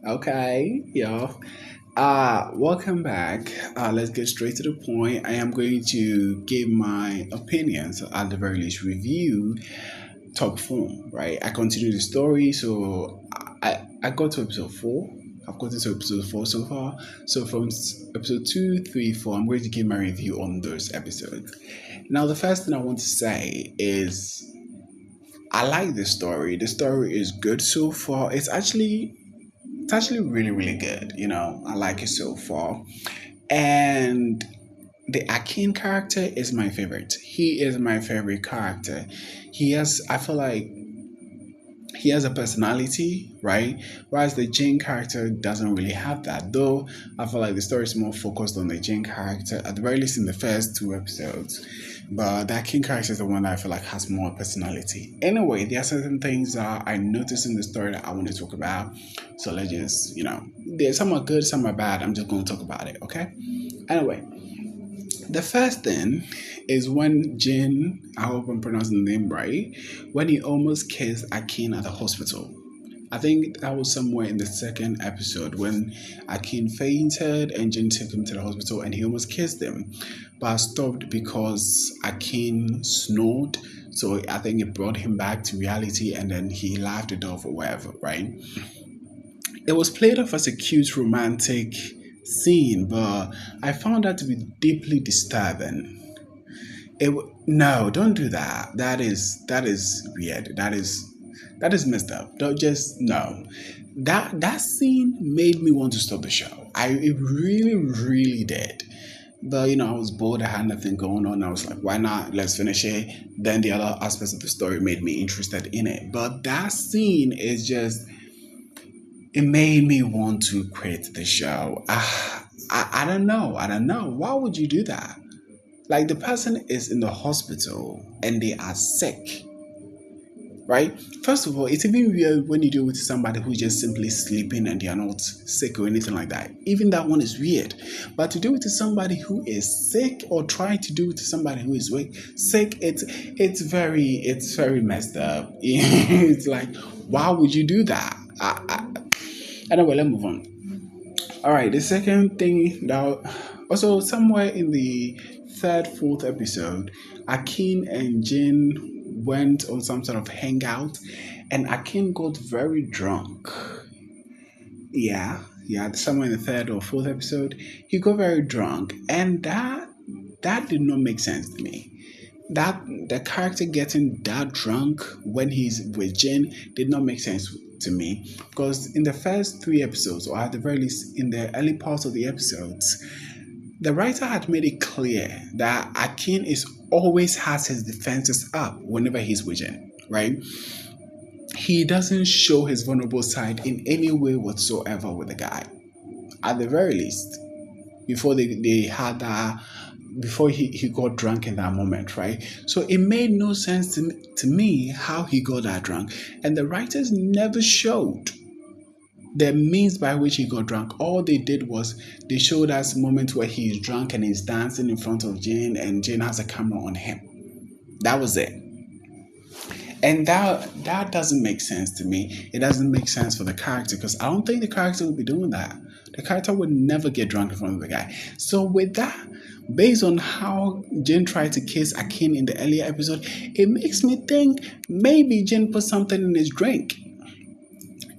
Okay, y'all. Welcome back. Let's get straight to the point. I am going to give my opinions, at the very least, review top form. Right. I continue the story, so I got to episode four. I've gotten to episode four so far. So from episode two, three, four, I'm going to give my review on those episodes. Now, the first thing I want to say is I like the story. The story is good so far. It's actually really, really good. I like it so far. And the Akin character is my favorite. He is my favorite character. I feel like he has a personality, right? Whereas the Jane character doesn't really have that. Though I feel like the story is more focused on the Jane character, at the very least in the first two episodes. But that King character is the one that I feel like has more personality. Anyway, there are certain things that I noticed in the story that I want to talk about. So let's just, there's some are good, some are bad. I'm just going to talk about it, okay? Anyway, the first thing is when Jin, I hope I'm pronouncing the name right, when he almost kissed Akin at the hospital. I think that was somewhere in the second episode when Akin fainted and Jin took him to the hospital and he almost kissed him, but stopped because Akin snored. So I think it brought him back to reality and then he laughed it off or whatever, right? It was played off as a cute romantic scene, but I found that to be deeply disturbing. No, don't do that. That is weird. That is messed up. Don't just no. That scene made me want to stop the show. It really really did. But I was bored. I had nothing going on. I was like, why not? Let's finish it. Then the other aspects of the story made me interested in it. But that scene is just it made me want to quit the show. I don't know. I don't know. Why would you do that? Like the person is in the hospital and they are sick, right? First of all, it's even weird when you do it with somebody who's just simply sleeping and they are not sick or anything like that. Even that one is weird. But to do it to somebody who is sick or try to do it to somebody who is sick, it's very messed up. It's like, why would you do that? Anyway, let's move on. All right, the second thing that also somewhere in the third, fourth episode, Akin and Jin went on some sort of hangout, and Akin got very drunk. Yeah, somewhere in the third or fourth episode, he got very drunk, and that did not make sense to me. That the character getting that drunk when he's with Jin did not make sense to me because in the first three episodes, or at the very least in the early parts of the episodes, the writer had made it clear that Akin is always has his defenses up whenever he's with Jin, right? He doesn't show his vulnerable side in any way whatsoever with the guy, at the very least before they had that before he got drunk in that moment, right? So it made no sense to me how he got that drunk. And the writers never showed the means by which he got drunk. All they did was they showed us a moment where he's drunk and he's dancing in front of Jane and Jane has a camera on him. That was it. And that doesn't make sense to me. It doesn't make sense for the character because I don't think the character would be doing that. The character would never get drunk in front of the guy. So with that, based on how Jin tried to kiss Akin in the earlier episode, it makes me think maybe Jin put something in his drink.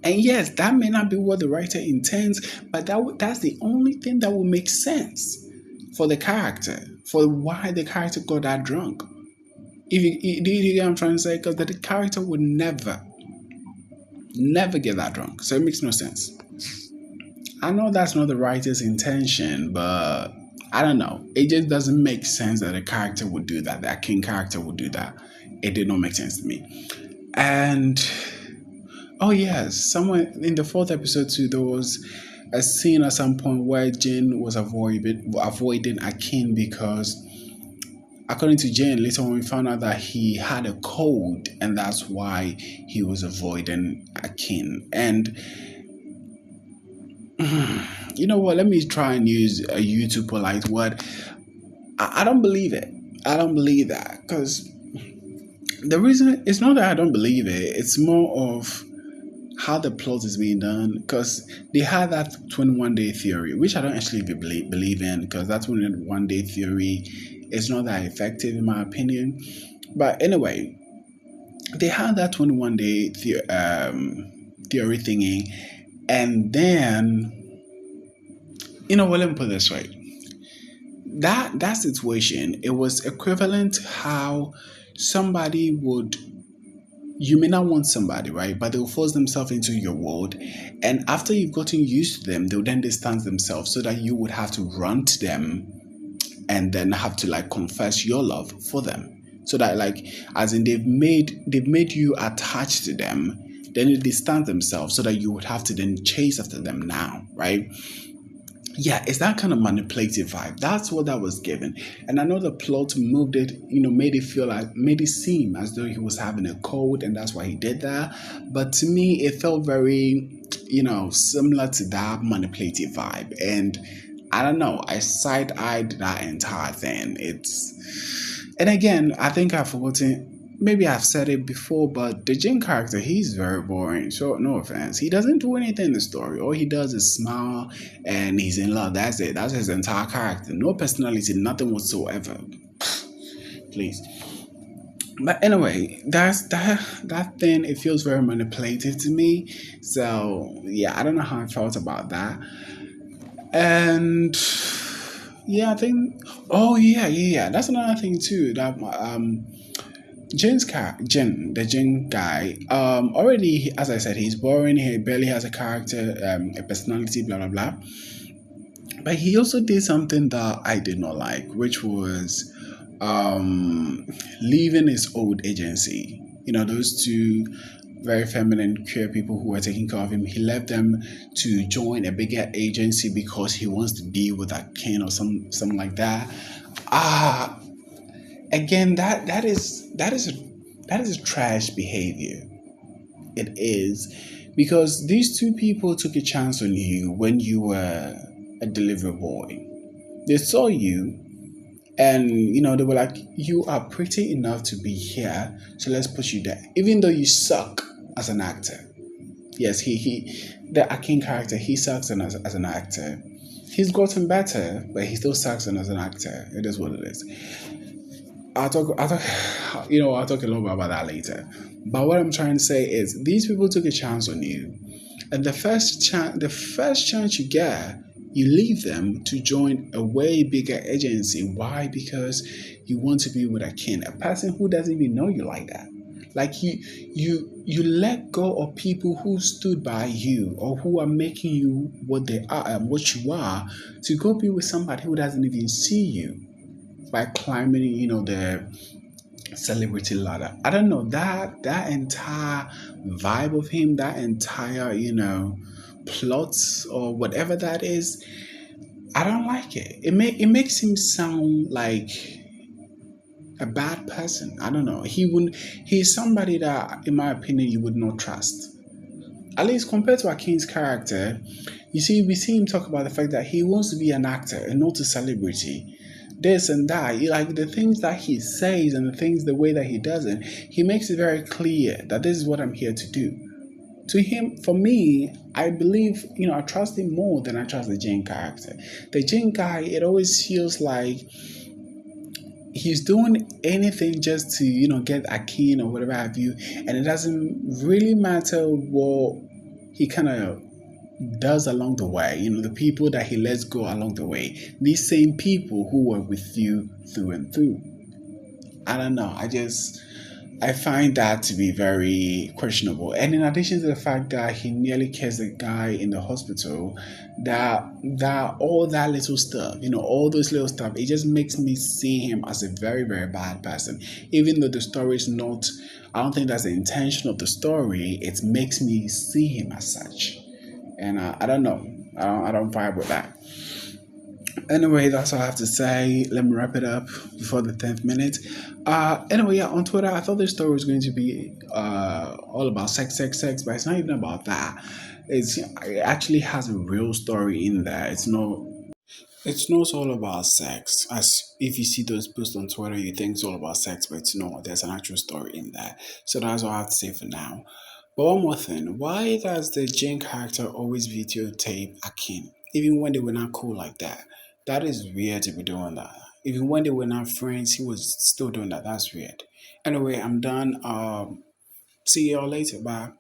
And yes, that may not be what the writer intends, but that's the only thing that will make sense for the character, for why the character got that drunk. If you get what I'm trying to say, because the character would never get that drunk. So it makes no sense. I know that's not the writer's intention, but I don't know. It just doesn't make sense that a character would do that. That king character would do that. It did not make sense to me. And oh yes, somewhere in the fourth episode too, there was a scene at some point where Jin was avoiding Akin because according to Jane, later on we found out that he had a cold and that's why he was avoiding Akin. And you know what? Let me try and use a YouTube polite word. I don't believe it. I don't believe that because the reason it's not that I don't believe it. It's more of how the plot is being done, because they had that 21 day theory, which I don't actually believe in, because that 21 day theory is not that effective in my opinion. But anyway, they had that 21 day theory thingy, and then, well, let me put it this way. That situation, it was equivalent to how somebody would, you may not want somebody, right? But they'll force themselves into your world. And after you've gotten used to them, they'll then distance themselves so that you would have to run to them and then have to like confess your love for them. So that, like, as in they've made you attached to them, then they distance themselves so that you would have to then chase after them now, right? Yeah, it's that kind of manipulative vibe. That's what that was given. And I know the plot moved it, made it seem as though he was having a cold and that's why he did that. But to me, it felt very, similar to that manipulative vibe. And I don't know, I side eyed that entire thing. And again, I think I've forgotten. Maybe I've said it before, but the Jin character, he's very boring. So, no offense. He doesn't do anything in the story. All he does is smile and he's in love. That's it. That's his entire character. No personality, nothing whatsoever. Please. But anyway, that thing. It feels very manipulative to me. So yeah, I don't know how I felt about that. And yeah, I think. Oh yeah. That's another thing too. That Jin, the Jin guy, already, as I said, he's boring. He barely has a character, a personality, blah blah blah. But he also did something that I did not like, which was um, leaving his old agency. Those two very feminine, queer people who were taking care of him. He left them to join a bigger agency because he wants to be with that king or something like that. Ah, again, that is a trash behavior. It is, because these two people took a chance on you when you were a delivery boy. They saw you, and they were like, you are pretty enough to be here, so let's put you there, even though you suck as an actor. Yes, the Akin character, he sucks as an actor. He's gotten better, but he still sucks as an actor. It is what it is. I'll talk a little bit about that later. But what I'm trying to say is, these people took a chance on you, and the first chance you get, you leave them to join a way bigger agency. Why? Because you want to be with a king, a person who doesn't even know you like that. Like, you let go of people who stood by you or who are making you what they are and what you are, to go be with somebody who doesn't even see you, by climbing, the celebrity ladder. I don't know, that entire vibe of him, that entire, plot or whatever that is. I don't like it. It makes him sound like a bad person. I don't know. He's somebody that, in my opinion, you would not trust. At least compared to Akin's character, we see him talk about the fact that he wants to be an actor and not a celebrity. This and that. Like, the things that he says and the way that he does it, he makes it very clear that this is what I'm here to do. To him, for me, I believe, I trust him more than I trust the Jane character. The Jane guy, it always feels like he's doing anything just to, get Akin or whatever have you, and it doesn't really matter what he kind of does along the way. The people that he lets go along the way, these same people who were with you through and through. I don't know. I find that to be very questionable. And in addition to the fact that he nearly kills the guy in the hospital, that all that little stuff, all those little stuff, it just makes me see him as a very, very bad person. Even though the story is not, I don't think that's the intention of the story, it makes me see him as such. And I don't know. I don't vibe with that. Anyway, that's all I have to say. Let me wrap it up before the 10th minute. Anyway, yeah, on Twitter, I thought this story was going to be all about sex, but it's not even about that. It actually has a real story in there. It's not all about sex. As if you see those posts on Twitter, you think it's all about sex, but it's not. There's an actual story in there. So that's all I have to say for now. But one more thing, why does the Jane character always videotape Akin, even when they were not cool like that? That is weird to be doing that. Even when they were not friends, he was still doing that. That's weird. Anyway, I'm done. See y'all later. Bye.